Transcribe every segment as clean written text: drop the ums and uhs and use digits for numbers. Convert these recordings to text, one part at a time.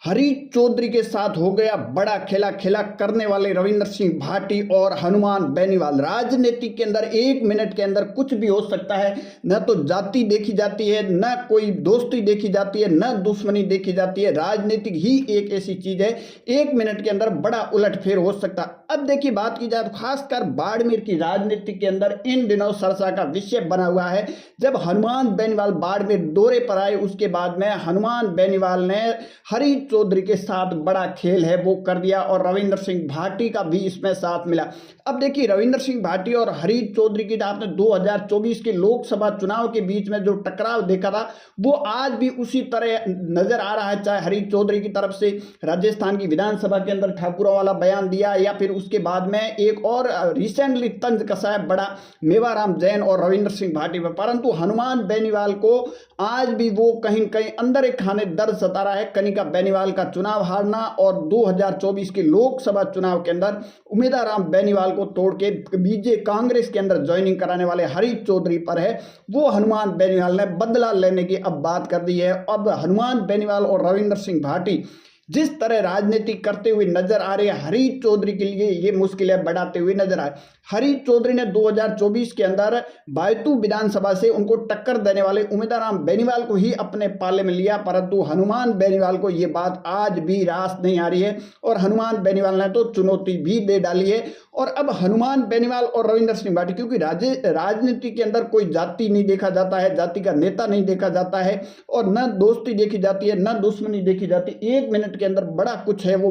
हरीश चौधरी के साथ हो गया बड़ा खेला खेला करने वाले रविंद्र सिंह भाटी और हनुमान बेनीवाल। राजनीति के अंदर 1 मिनट के अंदर कुछ भी हो सकता है। न तो जाति देखी जाती है, न कोई दोस्ती देखी जाती है, न दुश्मनी देखी जाती है। राजनीतिक ही एक ऐसी चीज है, 1 मिनट के अंदर बड़ा उलटफेर हो सकता है। अब देखिए, बात की जाए तो खासकर बाड़मेर की राजनीति के अंदर इन दिनों चर्चा का विषय बना हुआ है। जब हनुमान बेनीवाल बाड़मेर दौरे पर आए, उसके बाद में हनुमान बेनीवाल ने हरीश चौधरी के साथ बड़ा खेल है वो कर दिया और रविंद्र सिंह भाटी का भी इसमें साथ मिला। अब देखिए, रविंद्र सिंह भाटी और हरीश चौधरी की आपने 2024 के लोकसभा चुनाव के बीच में जो टकराव देखा था वो आज भी उसी तरह नजर आ रहा है। चाहे हरीश चौधरी की तरफ से राजस्थान की विधानसभा के अंदर ठाकुरों वाला बयान दिया, या फिर उसके बाद में एक और रिसेंटली तंज कसा है बड़ा मेवाराम जैन और रविंद्र सिंह भाटी पर। परंतु हनुमान बेनीवाल को आज भी वो कहीं कहीं अंदर एक खाने दर्द सता रहा है। कनिका बेनीवाल का चुनाव हारना और 2024 के लोकसभा चुनाव के अंदर उम्मीदवार बेनीवाल को तोड़ के बीजे कांग्रेस के अंदर ज्वाइनिंग कराने वाले हरीश चौधरी पर है। वो हनुमान बेनीवाल ने बदला लेने की अब बात कर दी है। अब हनुमान बेनीवाल और रविंद्र सिंह भाटी जिस तरह राजनीति करते हुए नजर आ रहे हैं, हरीश चौधरी के लिए ये मुश्किलें बढ़ाते हुए नजर आए। हरीश चौधरी ने 2024 के अंदर बायतू विधानसभा से उनको टक्कर देने वाले उम्मीदवार बेनीवाल को ही अपने पाले में लिया, परंतु हनुमान बेनीवाल को ये बात आज भी रास नहीं आ रही है और हनुमान बेनीवाल ने तो चुनौती भी दे डाली है। और अब हनुमान बेनीवाल और रविंद्र सिंह भाटी, क्योंकि राजनीति के अंदर कोई जाति नहीं देखा जाता है, जाति का नेता नहीं देखा जाता है और न दोस्ती देखी जाती है, न दुश्मनी देखी जाती। 1 मिनट के अंदर बड़ा कुछ है वो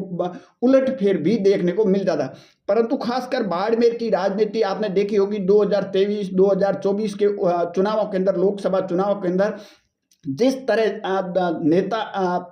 उलटफेर भी देखने को मिल जाता है। परंतु खासकर बाड़मेर की राजनीति आपने देखी होगी 2023 2024 के चुनावों के अंदर, लोकसभा चुनाव के अंदर जिस तरह नेता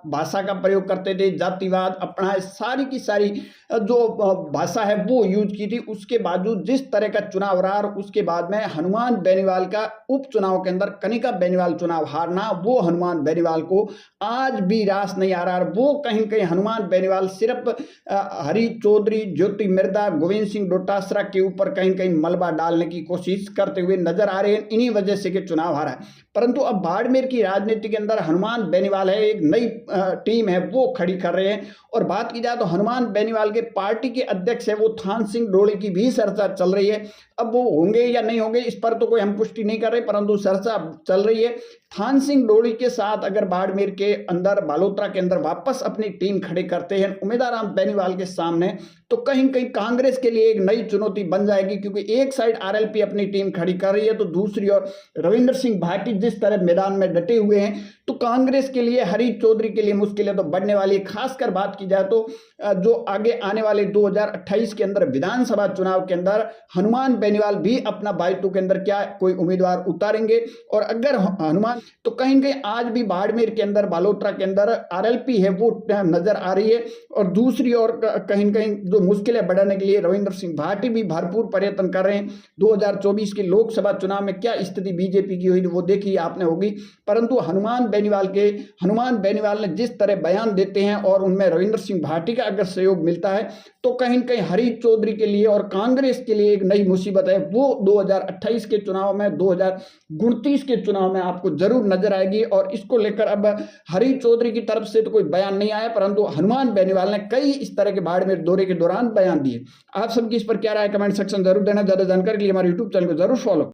भाषा का प्रयोग करते थे, जातिवाद अपना सारी की सारी जो भाषा है वो यूज की थी, उसके बावजूद जिस तरह का चुनाव रहा, उसके बाद में हनुमान बेनीवाल का उपचुनाव के अंदर कनिका बेनीवाल चुनाव हारना, वो हनुमान बेनीवाल को आज भी रास नहीं आ रहा। वो कहीं कहीं हनुमान बेनीवाल सिर्फ हरीश चौधरी, ज्योति मिर्धा, गोविंद सिंह डोटासरा के ऊपर कहीं कहीं मलबा डालने की कोशिश करते हुए नजर आ रहे हैं। इन्हीं वजह से कि चुनाव हारा है। परंतु अब बाड़मेर की राजनीति के अंदर हनुमान बेनीवाल है, एक नई टीम है वो खड़ी कर रहे हैं। और बात की जाए तो हनुमान बेनीवाल के पार्टी के अध्यक्ष है वो थान सिंह डोली की भी चर्चा चल रही है। अब वो होंगे या नहीं होंगे इस पर तो कोई हम पुष्टि नहीं कर रहे, परंतु चर्चा चल रही है। थान सिंह डोली के साथ अगर बाड़मेर के अंदर, बालोतरा के अंदर वापस अपनी टीम खड़े करते हैं उम्मीदवार बेनीवाल के सामने, तो कहीं कहीं कांग्रेस के लिए एक नई चुनौती बन जाएगी। क्योंकि एक साइड आरएलपी अपनी टीम खड़ी कर रही है तो दूसरी ओर रविंद्र सिंह भाटी जिस तरह मैदान में डटे हुए हैं, तो कांग्रेस के लिए, हरीश चौधरी के लिए मुश्किलें तो बढ़ने वाली है। खासकर बात की जाए तो जो आगे आने वाले 2028 के अंदर विधानसभा चुनाव के अंदर हनुमान बेनीवाल भी अपना बायतू के अंदर क्या कोई उम्मीदवार उतारेंगे। और अगर हनुमान, तो कहीं कहीं आज भी बाड़मेर के अंदर, बालोतरा के अंदर आरएलपी है वो नजर आ रही है। और दूसरी ओर कहीं कहीं जो मुश्किलें बढ़ाने के लिए रविंद्र सिंह भाटी भी भरपूर प्रयत्न कर रहे हैं। 2024 के लोकसभा चुनाव में क्या स्थिति बीजेपी की हुई वो देखी आपने होगी। परंतु हनुमान बेनीवाल ने जिस तरह बयान देते हैं और उनमें रविंद्र सिंह भाटी का अगर सहयोग मिलता है तो कहीं कहीं हरीश चौधरी के लिए और कांग्रेस के लिए एक नई मुसीबत है वो 2028 के चुनाव में, 2029 के चुनाव में आपको जरूर नजर आएगी। और इसको लेकर अब हरीश चौधरी की तरफ से तो कोई बयान नहीं आया, परंतु हनुमान बेनीवाल ने कई इस तरह के बाड़मेर दौरे के दौरान बयान दिए। आप सबकी इस पर क्या राय, कमेंट सेक्शन जरूर देना। ज्यादा जानकारी के लिए हमारे यूट्यूब चैनल को जरूर फॉलो